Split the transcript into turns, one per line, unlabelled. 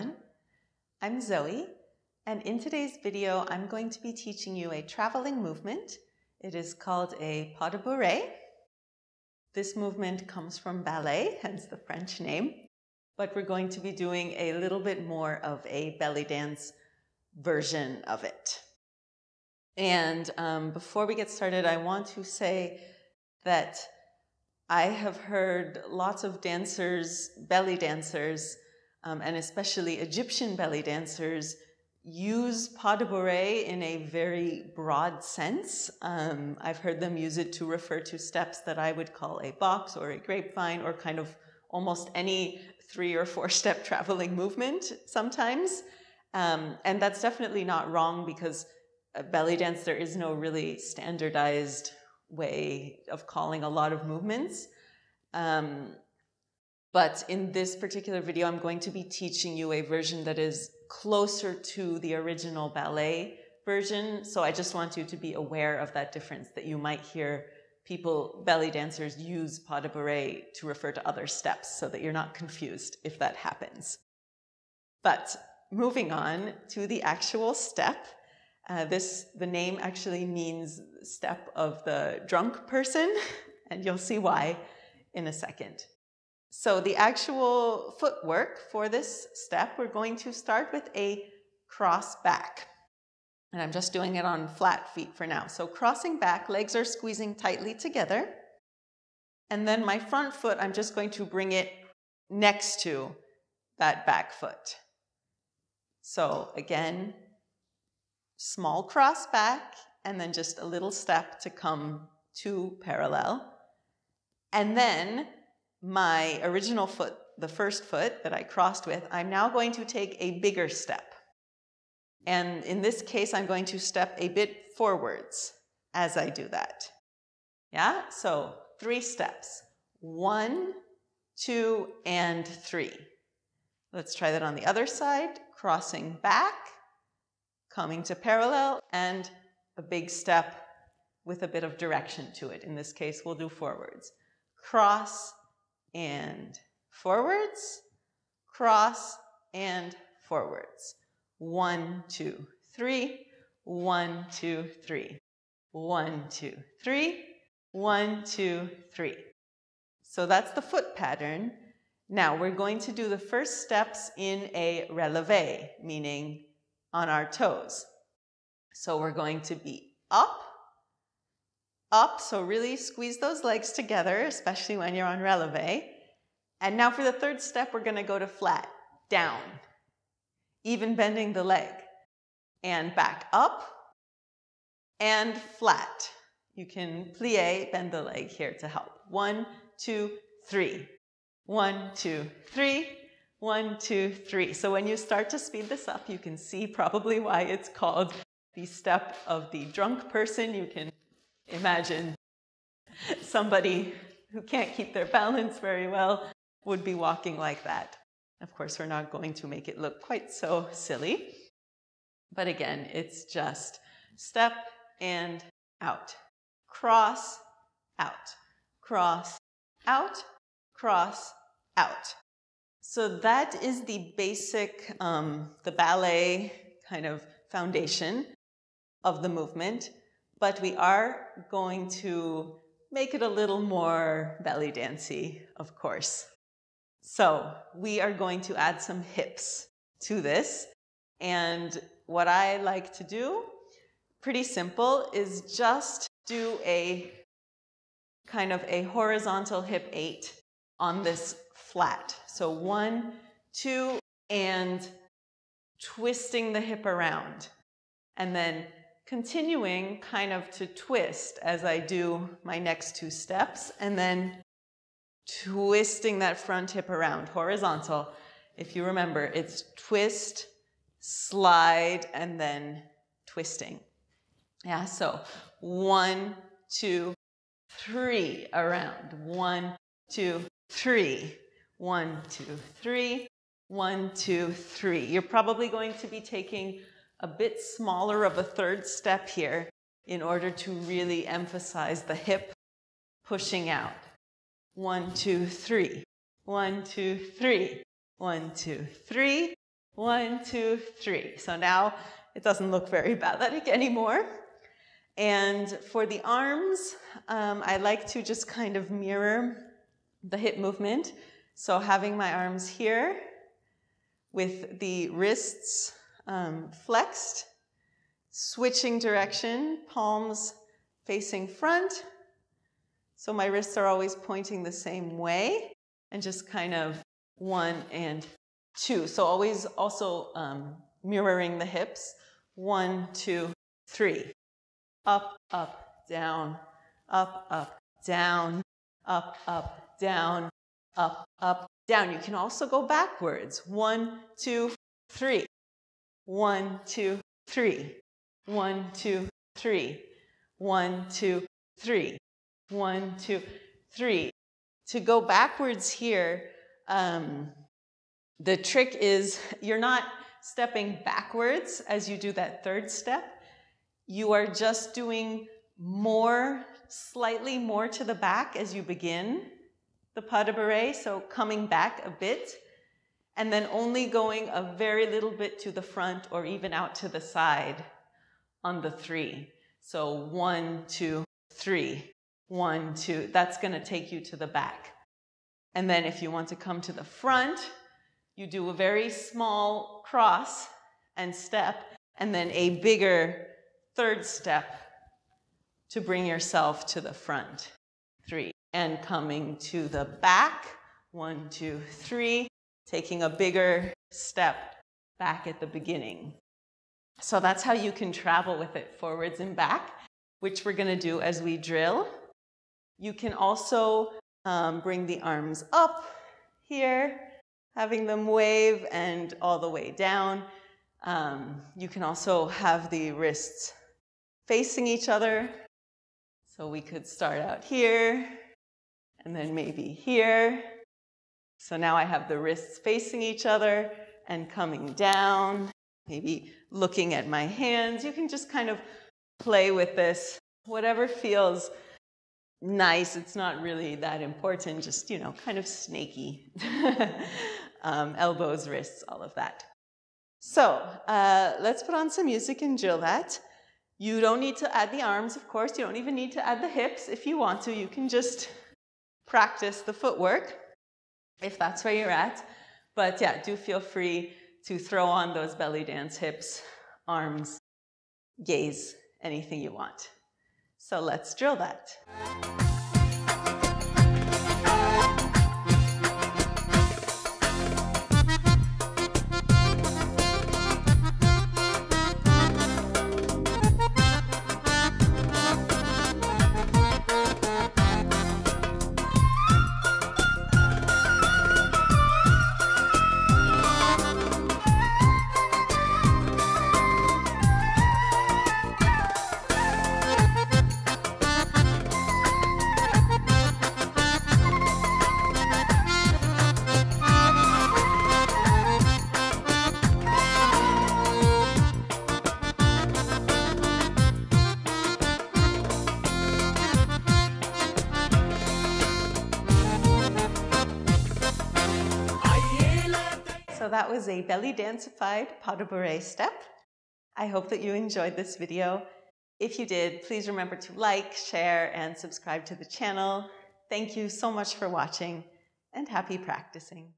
everyone. I'm Zoe, and in today's video, I'm going to be teaching you a traveling movement. It is called a pas de bourrée. This movement comes from ballet, hence the French name, but we're going to be doing a little bit more of a belly dance version of it. And before we get started, I want to say that I have heard lots of dancers, belly dancers, and especially Egyptian belly dancers, use pas de bourrée in a very broad sense. I've heard them use it to refer to steps that I would call a box or a grapevine or kind of almost any 3 or 4 step traveling movement sometimes. And that's definitely not wrong because belly dance, there is no really standardized way of calling a lot of movements. But in this particular video, I'm going to be teaching you a version that is closer to the original ballet version. So I just want you to be aware of that difference, that you might hear people, belly dancers, use pas de bourrée to refer to other steps so that you're not confused if that happens. But moving on to the actual step, the name actually means step of the drunk person, and you'll see why in a second. So the actual footwork for this step, we're going to start with a cross back. And I'm just doing it on flat feet for now. So crossing back, legs are squeezing tightly together. And then my front foot, I'm just going to bring it next to that back foot. So again, small cross back, and then just a little step to come to parallel. And then my original foot, the first foot that I crossed with, I'm now going to take a bigger step. And in this case, I'm going to step a bit forwards as I do that. Yeah, so 3 steps. 1, 2, and 3. Let's try that on the other side. Crossing back, coming to parallel, and a big step with a bit of direction to it. In this case, we'll do forwards. Cross and forwards, cross and forwards. 1, 2, 3, 1, 2, 3, 1, 2, 3, 1, 2, 3. So that's the foot pattern. Now we're going to do the first steps in a relevé, meaning on our toes. So we're going to be up, so really squeeze those legs together, especially when you're on relevé. And now for the third step, we're going to go to flat, down, even bending the leg, and back up, and flat. You can plie, bend the leg here to help. 1, 2, 3. 1, 2, 3. 1, 2, 3. So when you start to speed this up, you can see probably why it's called the step of the drunk person. You can imagine somebody who can't keep their balance very well would be walking like that. Of course, we're not going to make it look quite so silly. But again, it's just step and out. Cross, out. Cross, out. Cross, out. So that is the basic, the ballet kind of foundation of the movement. But we are going to make it a little more belly dancey, of course. So we are going to add some hips to this. And what I like to do, pretty simple, is just do a kind of a horizontal hip 8 on this flat. So 1, 2, and twisting the hip around. And then continuing kind of to twist as I do my next 2 steps, and then twisting that front hip around, horizontal. If you remember, it's twist, slide, and then twisting. Yeah, so 1, 2, 3 around. 1, 2, 3. 1, 2, 3. 1, 2, 3. You're probably going to be taking a bit smaller of a third step here in order to really emphasize the hip pushing out. 1, 2, 3. 1, 2, 3. 1, 2, 3. 1, 2, 3. So now it doesn't look very balletic anymore. And for the arms, I like to just kind of mirror the hip movement. So having my arms here with the wrists flexed, switching direction, palms facing front. So my wrists are always pointing the same way, and just kind of 1 and 2. So always also mirroring the hips. 1, 2, 3. Up, up, down, up, up, down, up, up, down, up, up, down. You can also go backwards. 1, 2, 3. 1, 2, 3. 1, 2, 3. 1, 2, 3. 1, 2, 3. To go backwards here, the trick is you're not stepping backwards as you do that third step. You are just doing more, slightly more to the back as you begin the pas de bourrée, so coming back a bit, and then only going a very little bit to the front or even out to the side on the 3. So 1, 2, 3. 1, 2. That's going to take you to the back. And then if you want to come to the front, you do a very small cross and step, and then a bigger third step to bring yourself to the front. 3. And coming to the back. 1, 2, 3. Taking a bigger step back at the beginning. So that's how you can travel with it forwards and back, which we're going to do as we drill. You can also bring the arms up here, having them wave, and all the way down. You can also have the wrists facing each other. So we could start out here, and then maybe here. So now I have the wrists facing each other and coming down, maybe looking at my hands. You can just kind of play with this, whatever feels nice. It's not really that important, just, you know, kind of snaky. Elbows, wrists, all of that. So let's put on some music and drill that. You don't need to add the arms, of course. You don't even need to add the hips. If you want to, you can just practice the footwork if that's where you're at. But yeah, do feel free to throw on those belly dance hips, arms, gaze, anything you want. So let's drill that. So that was a belly danceified pas de bourrée step. I hope that you enjoyed this video. If you did, please remember to like, share, and subscribe to the channel. Thank you so much for watching, and happy practicing.